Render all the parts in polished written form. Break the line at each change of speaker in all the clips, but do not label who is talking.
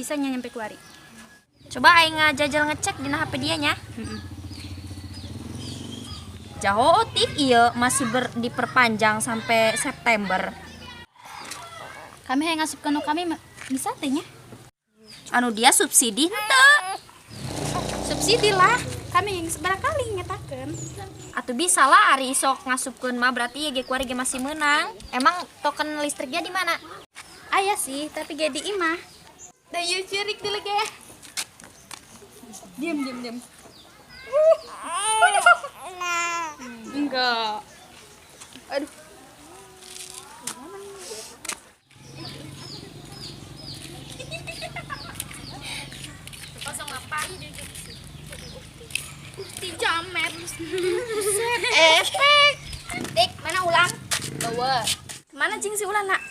bisanya nyampe kuari.
Coba aing ngajajal ngecek di HP dia nya. Jaho otik iya masih diperpanjang sampai September.
Kami yang ngasup kanu kami bisa teh nya.
Anu dia subsidi henteu.
Subsidi lah. Kami yang seberapa kali ngetakeun.
Atuh bisa lah ari isok ngasupkeun mah berarti ya ge kuari ge masih menang. Emang token listriknya di mana?
Aya sih, tapi ge di imah. Da ieu cirik di lege. Diam. Enggak. Aduh.
Kosong apa?
Bukti jamet.
Efek. Tik, mana ulang?
Bawa.
Mana jing si ulang nak?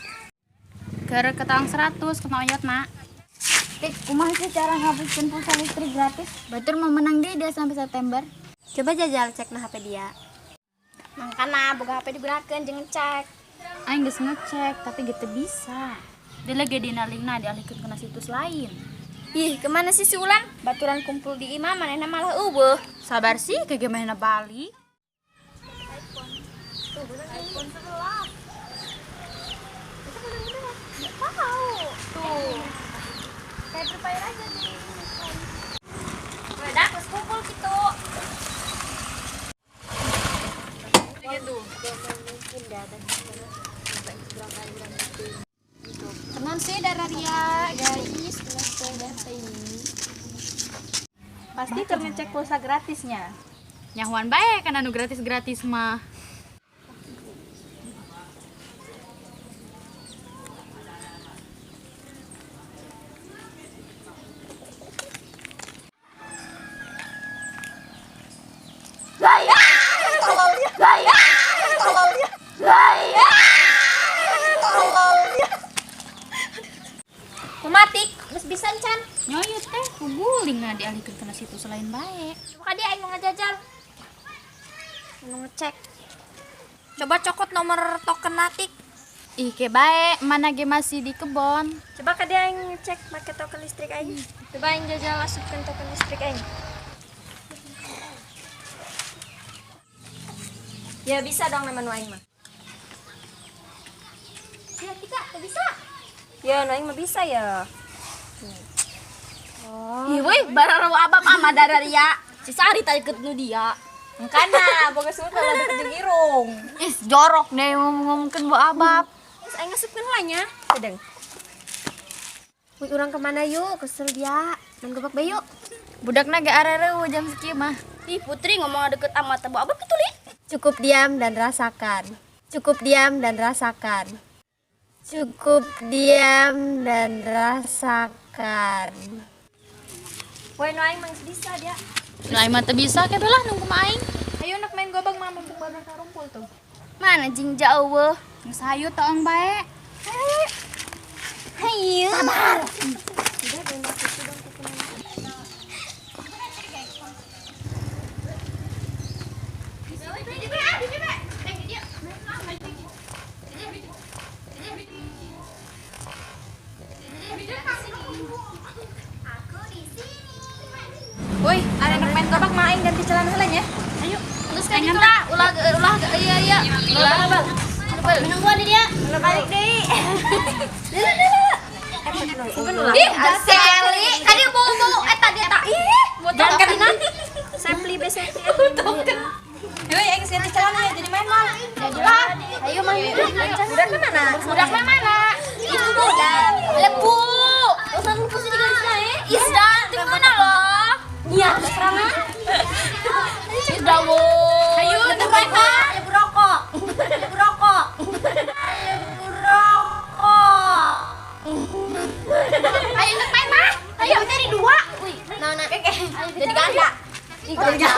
Gara ketang 100 kena oyot nak.
Tik, kumaha sih cara ngabiskeun pulsa listrik gratis?
Batur mau menang deh dia sampai September.
Coba jajal cek na HP dia. Mangkana boga HP digunakeun jeung cek.
Aing geus ngecek tapi gitu bisa. Dia lagi dina linkna dialihkeun ke situs lain.
Ih, kemana sih si Ulan? Baturan kumpul di imah manehna malah eueuh.
Sabar sih kayak gimana Bali.
iPhone 11. Tuh. Kayak berpayar aja nih. Udah, terus kumpul gitu. Gitu.
Teman sih Dararia, guys, data ini.
Pasti ngecek pulsa gratisnya.
Nyahuan bae kan anu gratis-gratis mah.
Kumatik, geus bisa encan.
Nyoyot teh kuguling na dialihkeun ke situs lain bae.
Maka dia aing mau ngajajal. Mau ngecek. Coba cokot nomor token natik.
Ih ke bae, mana ge masih di kebon.
Coba ka dia aing ngecek make token listrik aing. Coba aing jajal masukkeun token listrik aing. Ya bisa dong nama nu aing mah. Ya Tika, bisa. Ya nu aing mah bisa ya.
Ih weh, bararawa abab ama Dararia. Si Sari tadi ketemu dia.
Mangkana boga sumut lah deket jeung irung.
Ih, jorok deh ngomongkeun bu abab.
Terus aing ngasupkeun heula nya. Sedeng. Wih, urang kemana yuk? Kesel dia. Main gobak bae yuk.
Budakna ge arereuh jam sekieu mah.
Ih, Putri ngomong deket amat bu abab kitu li.
Cukup diam dan rasakan. Cukup diam dan rasakan. Cukup diam dan rasakan.
Woi, nu aing mah geus bisa dia.
Lain mah teu bisa ke belah nunggu mah aing.
Ayo nak main gobak mah mumpung baru karumpul tuh.
Mana jing jauh. Geus hayu toong bae.
Hayu. Sabar. Woi, ada anak main gobak mah aing ganti celana heula nya.
Ayo.
Terus
Aing ta ulah iya.
Ulah.
Minum gua di dia.
Ulah balik deui.
Ih, aseli.
Tadi bau eta dia tak. Ih, jangan ka dina. Sampli be sampli. Ayo aing ganti celana ya jadi main mah. Jadilah. Ayo main. Budak mana? Budak mana? Itu budak. Lebu. Usah lupa sih digaris nae. Isdan, dimana loh? Iya, serangan.
Sudah wo.
Ayo, main mah. Ayo berokok. Ayo berokok. Ayo berokok. Ayo main mah. Ayo cari dua. Wih, nah. Jadi ganda.